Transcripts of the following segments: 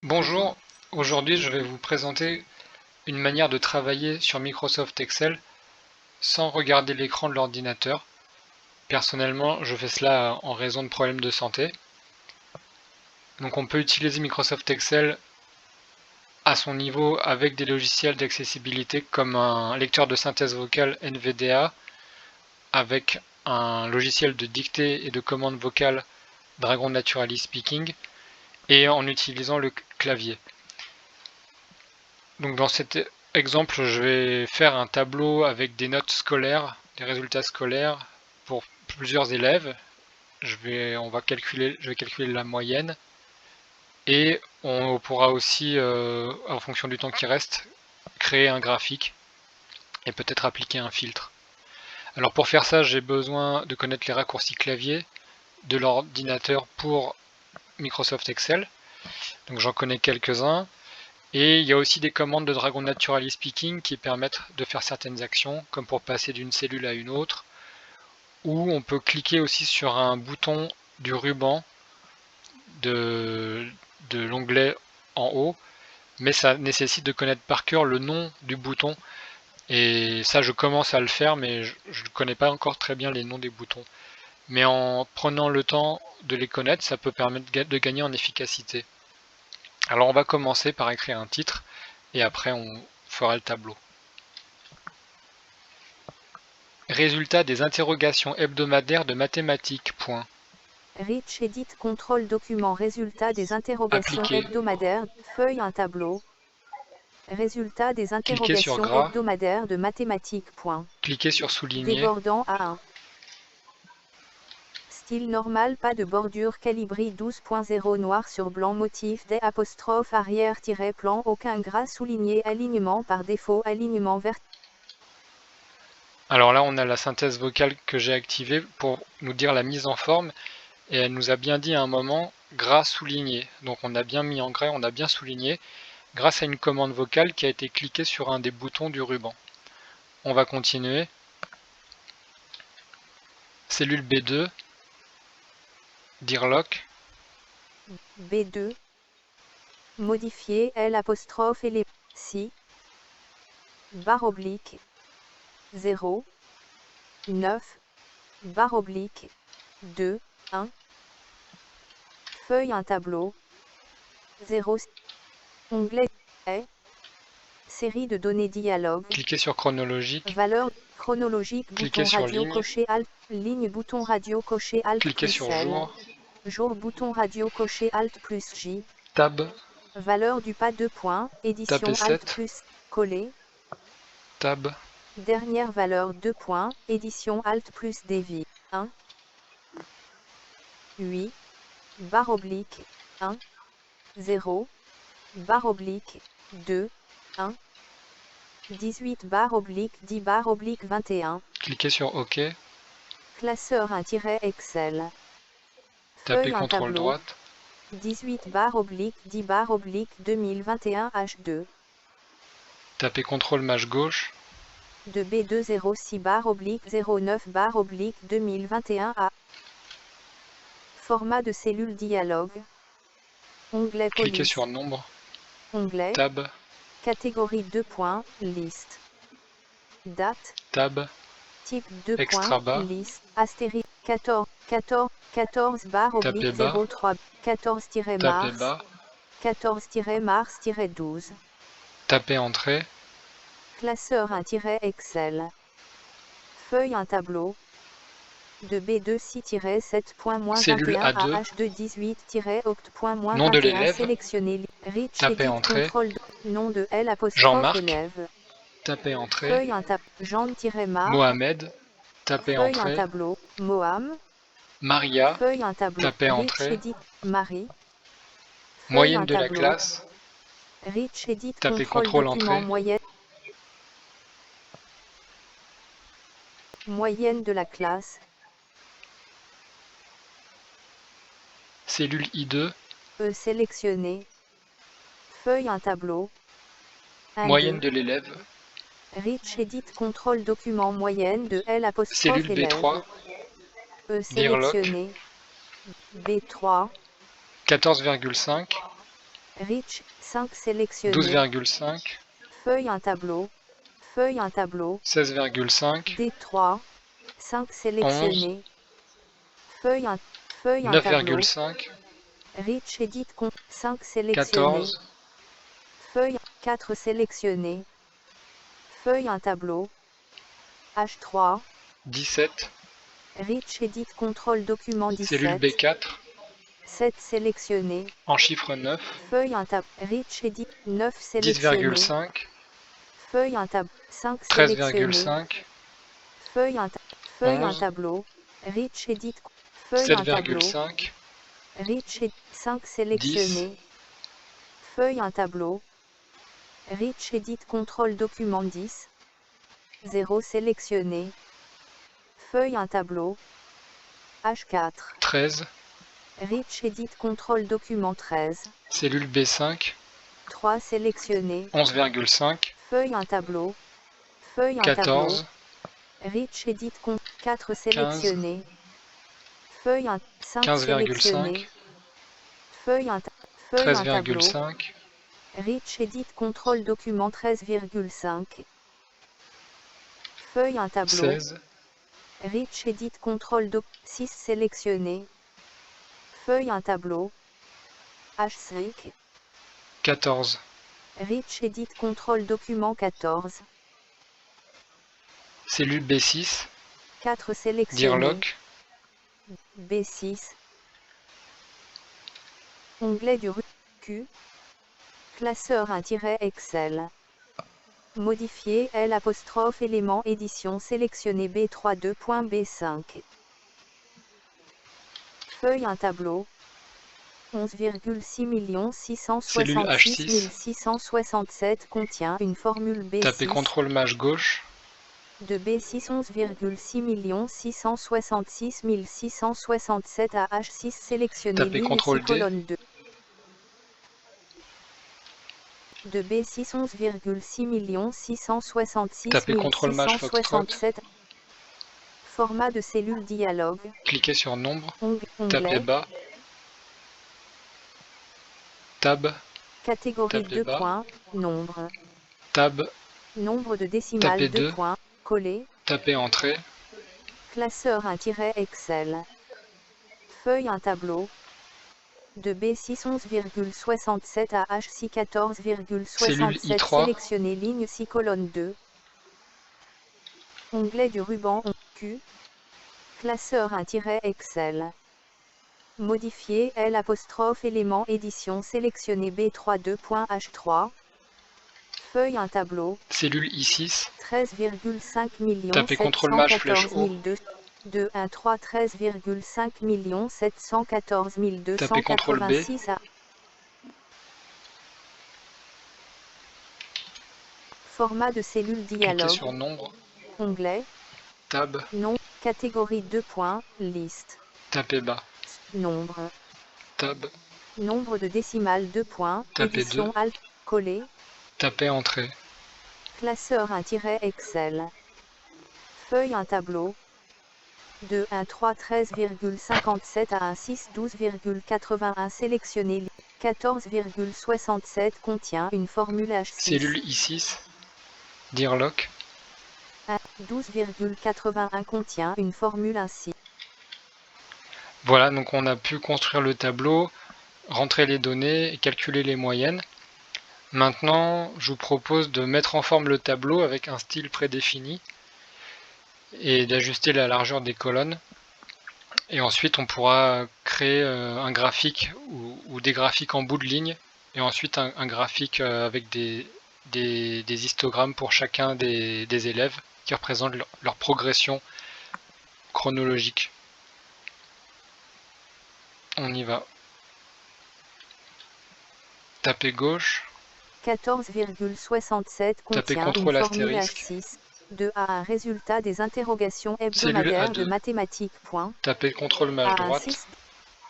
Bonjour, aujourd'hui je vais vous présenter une manière de travailler sur Microsoft Excel sans regarder l'écran de l'ordinateur. Personnellement, je fais cela en raison de problèmes de santé. Donc on peut utiliser Microsoft Excel à son niveau avec des logiciels d'accessibilité comme un lecteur de synthèse vocale NVDA, avec un logiciel de dictée et de commande vocale Dragon Naturally Speaking, et en utilisant le clavier. Donc dans cet exemple, je vais faire un tableau avec des notes scolaires, des résultats scolaires pour plusieurs élèves. Je vais calculer la moyenne et on pourra aussi, en fonction du temps qui reste, créer un graphique et peut-être appliquer un filtre. Alors pour faire ça, j'ai besoin de connaître les raccourcis clavier de l'ordinateur pour Microsoft Excel. Donc j'en connais quelques-uns. Et il y a aussi des commandes de Dragon Naturally Speaking qui permettent de faire certaines actions, comme pour passer d'une cellule à une autre, ou on peut cliquer aussi sur un bouton du ruban de l'onglet en haut, mais ça nécessite de connaître par cœur le nom du bouton, et ça je commence à le faire, mais je ne connais pas encore très bien les noms des boutons. Mais en prenant le temps de les connaître, ça peut permettre de gagner en efficacité. Alors on va commencer par écrire un titre, et après on fera le tableau. Résultat des interrogations hebdomadaires de mathématiques. Rich Edit Contrôle Document Résultat des interrogations Appliquer. hebdomadaires, feuille un tableau. Résultat des Cliquez sur interrogations gras. hebdomadaires de mathématiques. Cliquez sur souligner. Débordant A1. Style normal, pas de bordure, calibri 12.0 noir sur blanc, motif des apostrophes arrière-plan, aucun gras souligné, alignement par défaut, alignement vert. Alors là on a la synthèse vocale que j'ai activée pour nous dire la mise en forme, et elle nous a bien dit à un moment gras souligné. Donc on a bien mis en gras, on a bien souligné grâce à une commande vocale qui a été cliquée sur un des boutons du ruban. On va continuer. Cellule B2, dire lock. B2. Modifier L apostrophe et les si. Barre oblique. 0. 9. Barre oblique. 2. 1. Feuille un tableau. 0. Onglet est. Série de données dialogue. Cliquez sur chronologique. Valeur chronologique. Cliquez Bouton sur radio ligne. coché Alt. Ligne bouton radio coché Alt Cliquez plus sur L. jour. Jour bouton radio coché Alt plus J. Tab. Valeur du pas 2 points. Édition Tapez Alt 7. plus coller. Tab. Dernière valeur 2 points. Édition Alt plus dévi. 1. 8. Barre oblique. 1. 0. Barre oblique. 2. 1. 18 barre oblique 10 barre oblique 21. Cliquez sur OK. Classeur 1-Excel. Tapez Feuille un CTRL tableau. droite. 18 barre oblique 10 barre oblique 2021 H2. Tapez CTRL mâche gauche. 2B206 barre oblique 09 barre oblique 2021 A. Format de cellule dialogue. Onglet police. Cliquez sur nombre. Onglet. Tab. Catégorie 2 points, liste. Date. Tab. Type 2 Extra points, bas. liste. Astérisque 14 barre oblique Tapez bas. 03 14 Tapez mars. bas. 14-mars-12. Tapez entrée. Classeur 1-Excel. Feuille un tableau. De B2C-7.-21 Cellule à A2. H218-oct.-21 Nom de l'élève. sélectionné. Rich Tapez Edit entrée. Control. Nom de L Jean-Marc. élève. Tapez entrée. Feuille un tableau. Jean-Mar. Mohamed. Tapez Feuille un entrée. tableau. Moham. Maria. Feuille un tableau. Tapez Rich entrée. Edit. Marie. Feuille Moyenne un de la tableau. classe. Rich Edit Tapez Control CTRL document entrée. moyenne. Moyenne de la classe. Cellule I2. Sélectionné. Feuille un tableau. Moyenne de l'élève. Rich Edit Control document moyenne de L Cellule élève. B3. Dire lock. Sélectionné. B3. 14,5. Rich, 5 sélectionné. 12,5. Feuille un tableau. Feuille un tableau. 16,5. D3, 5 11. sélectionné. Feuille un tableau. 9,5. Rich edit 5 sélectionné. 14. Feuille 4 sélectionné. Feuille un tableau. H3. 17. Rich edit contrôle document Cellule 17. B4. 7 sélectionné. En chiffre 9. Feuille un tableau. Rich edit 9 sélectionné. 10,5. Feuille un tableau. 5 sélectionné. 13,5. Feuille un 11. tableau. Rich edit. Feuille un tableau. 7,5. Rich edit 5 10. sélectionné. Feuille un tableau. Rich edit contrôle document 10. 0 sélectionné. Feuille un tableau. H4. 13. Rich edit contrôle document 13. Cellule B5. 3 sélectionné. 11,5. Feuille un tableau. Feuille un tableau. 14. Rich edit 4 15. sélectionné. Feuille un 5 sélectionné. 15,5. Feuille un tableau. 13,5. Rich edit contrôle document 13,5. Feuille un tableau. 16. Rich edit contrôle doc 6 sélectionné. Feuille un tableau. H5. 14. Rich edit contrôle document 14. Cellule B6. 4 sélectionné. Dire lock. B6. Onglet du Q. Classeur Excel. Modifier L' élément édition sélectionné B3 2.B5. Feuille un tableau. 11,6 666 667 contient une formule B6. Tapez CTRL maj gauche. De B6 11,6 666 667 à H6 sélectionné Tapez ligne CTRL 6 D. colonne 2. De B6 11,6 666 Tapez CTRL maj foxtrot. 667. Format de cellule dialogue. Cliquez sur nombre. Onglet. Tapez bas. Tab. Catégorie Tapez 2 bas. points. Nombre. Tab. Nombre de décimales Tapez 2 2. points. Coller. Tapez entrée. Classeur Excel. Feuille un tableau. De B6 11,67 à H6 Cellule 14,67 I3. sélectionné ligne 6 colonne 2. Onglet du ruban Q. Classeur Excel. Modifier L' élément édition sélectionné B3 2.H3. Feuille un tableau. Cellule I6. 13,5 millions Tapez CTRL maj flèche haut. 2 1 3 13,5 millions 714 Tapez CTRL B. 286 à format de cellule Cliquez dialogue. sur nombre. Onglet. Tab. Nom. Catégorie 2 points. Liste. Tapez bas. Nombre. Tab. Nombre de décimales 2 points. Tapez Édition 2. Alt. Coller. Tapez entrée. Classeur Excel. Feuille un tableau. De 1 3 13,57 à 1 6 12,81 sélectionné 14,67 contient une formule H6. Cellule I6. Dire lock. 12,81 contient une formule ainsi. Voilà, donc on a pu construire le tableau, rentrer les données et calculer les moyennes. Maintenant, je vous propose de mettre en forme le tableau avec un style prédéfini et d'ajuster la largeur des colonnes. Et ensuite, on pourra créer un graphique ou des graphiques en bout de ligne et ensuite un graphique avec des histogrammes pour chacun des élèves qui représentent leur progression chronologique. On y va. Tapez gauche. 14,67 contient une CTRL formule astérisque. H6. De A un résultat des interrogations hebdomadaires de mathématiques. Tapez CTRL maj droite.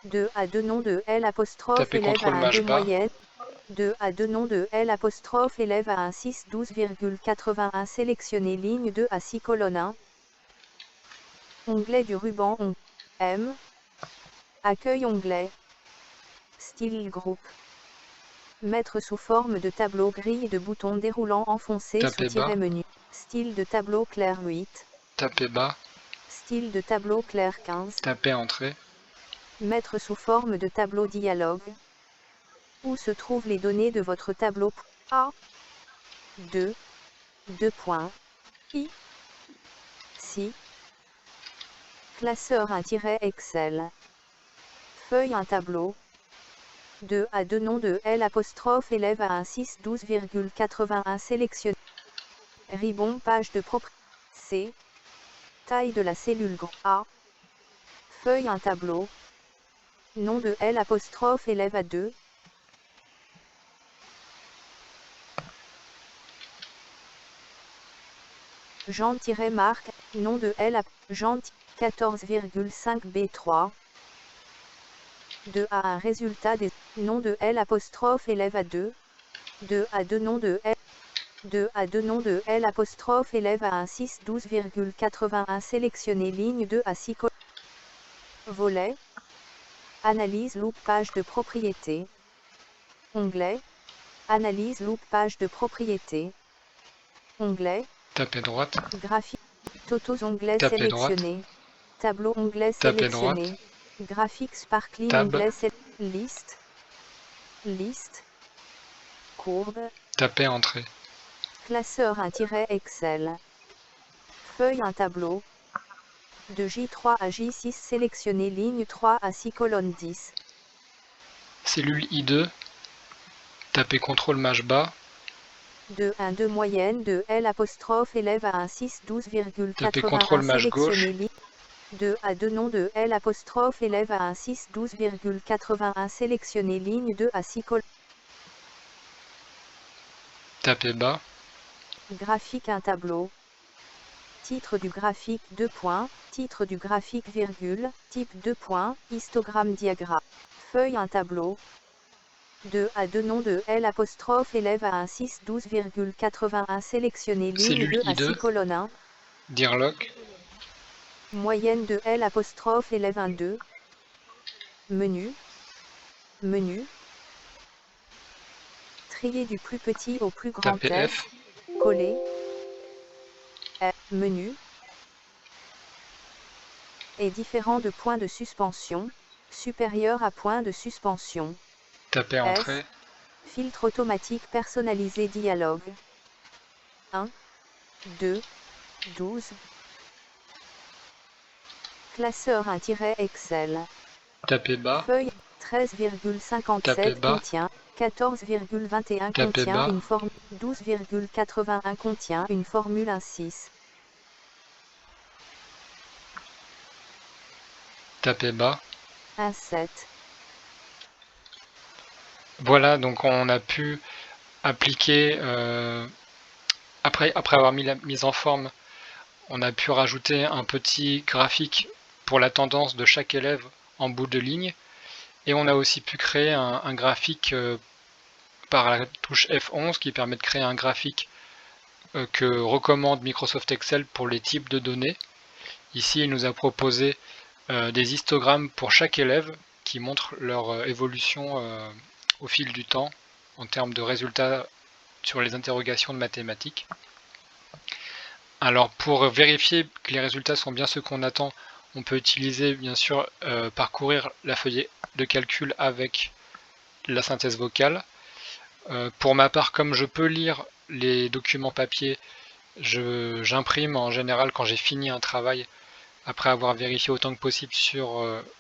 De A 2 nom de L' Tapez élève à CTRL 1 maj 2 bas. moyenne. De A 2 nom de L' élève à 1 6 12,81 sélectionné ligne 2 à 6 colonne 1. Onglet du ruban M. Accueil onglet. Style groupe. Mettre sous forme de tableau grille de boutons déroulant enfoncé sous Taper bas. tiret menu. Style de tableau clair 8. Taper bas. Style de tableau clair 15. Taper entrée. Mettre sous forme de tableau dialogue. Où se trouvent les données de votre tableau A. 2. 2 points. I. Si. Classeur Excel. Feuille un tableau. 2 à 2 nom de L apostrophe élève à 1 6 12,81 sélectionné. Ribon page de propriété. C. Taille de la cellule grand A. Feuille un tableau. Nom de L apostrophe élève à 2. Jean-Marc, nom de L Jean 14,5 B3. 2 à 1 résultat des nom de L apostrophe élève à 2. 2 à 2 nom de L. 2 à 2 nom de L apostrophe élève à 1 6 12,81 sélectionné ligne 2 à 6 volet. Analyse loupe page de propriété. Onglet. Analyse loupe page de propriété. Onglet. Taper droite. Graphique. Totos onglet Taper sélectionné. droite. Tableau onglet Taper sélectionné. droite. Graphique sparkling Tab. onglet liste. Liste. Courbe. Taper entrée. Classeur Excel. Feuille un tableau. De J3 à J6 sélectionné ligne 3 à 6 colonne 10. Cellule I2. Taper CTRL maj bas. 2 1 2 moyenne de L apostrophe élève à 1 6 Taper 12,81 CTRL maj gauche. sélectionné ligne 2 à 2 nom de L apostrophe élève à 1 6 12,81 sélectionné ligne 2 à 6 colonne. Taper bas. Graphique un tableau. Titre du graphique 2 points, titre du graphique virgule, type 2 points, histogramme diagramme. Feuille un tableau. 2 à 2 nom de L apostrophe élève à 1 6 12,81 sélectionné ligne Cellule 2 à I2. 6 colonne 1. Dirloc. Moyenne de L apostrophe élève 1 2. Menu. Menu. Trier du plus petit au plus grand Taper F. F. Coller. Menu. Est différent de point de suspension, supérieur à point de suspension. Taper entrée. Filtre automatique personnalisé dialogue. 1, 2, 12. Classeur Excel. Taper bas. Feuille Taper 13,57 bas. contient 14,21 Taper contient bas. une formule 12,81 contient une formule 1,6. Taper bas. 1,7. Voilà, donc on a pu appliquer, après avoir mis la mise en forme, on a pu rajouter un petit graphique pour la tendance de chaque élève en bout de ligne. Et on a aussi pu créer un graphique par la touche F11 qui permet de créer un graphique que recommande Microsoft Excel pour les types de données. Ici, il nous a proposé des histogrammes pour chaque élève qui montrent leur évolution au fil du temps en termes de résultats sur les interrogations de mathématiques. Alors pour vérifier que les résultats sont bien ceux qu'on attend, on peut utiliser bien sûr parcourir la feuille de calcul avec la synthèse vocale. Pour ma part, comme je peux lire les documents papier, j'imprime en général quand j'ai fini un travail. Après avoir vérifié autant que possible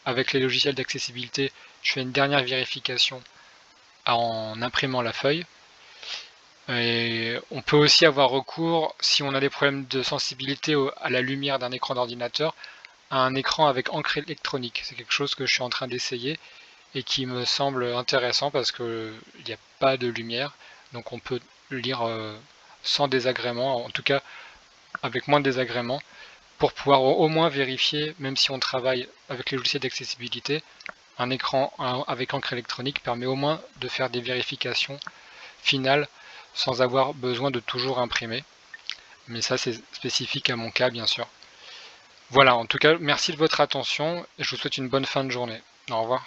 avec les logiciels d'accessibilité, je fais une dernière vérification en imprimant la feuille. Et on peut aussi avoir recours, si on a des problèmes de sensibilité à la lumière d'un écran d'ordinateur, à un écran avec encre électronique. C'est quelque chose que je suis en train d'essayer et qui me semble intéressant parce qu'il n'y a pas de lumière, donc on peut lire sans désagrément, en tout cas avec moins de désagréments, pour pouvoir au moins vérifier, même si on travaille avec les logiciels d'accessibilité, un écran avec encre électronique permet au moins de faire des vérifications finales sans avoir besoin de toujours imprimer. Mais ça, c'est spécifique à mon cas, bien sûr. Voilà, en tout cas, merci de votre attention et je vous souhaite une bonne fin de journée. Au revoir.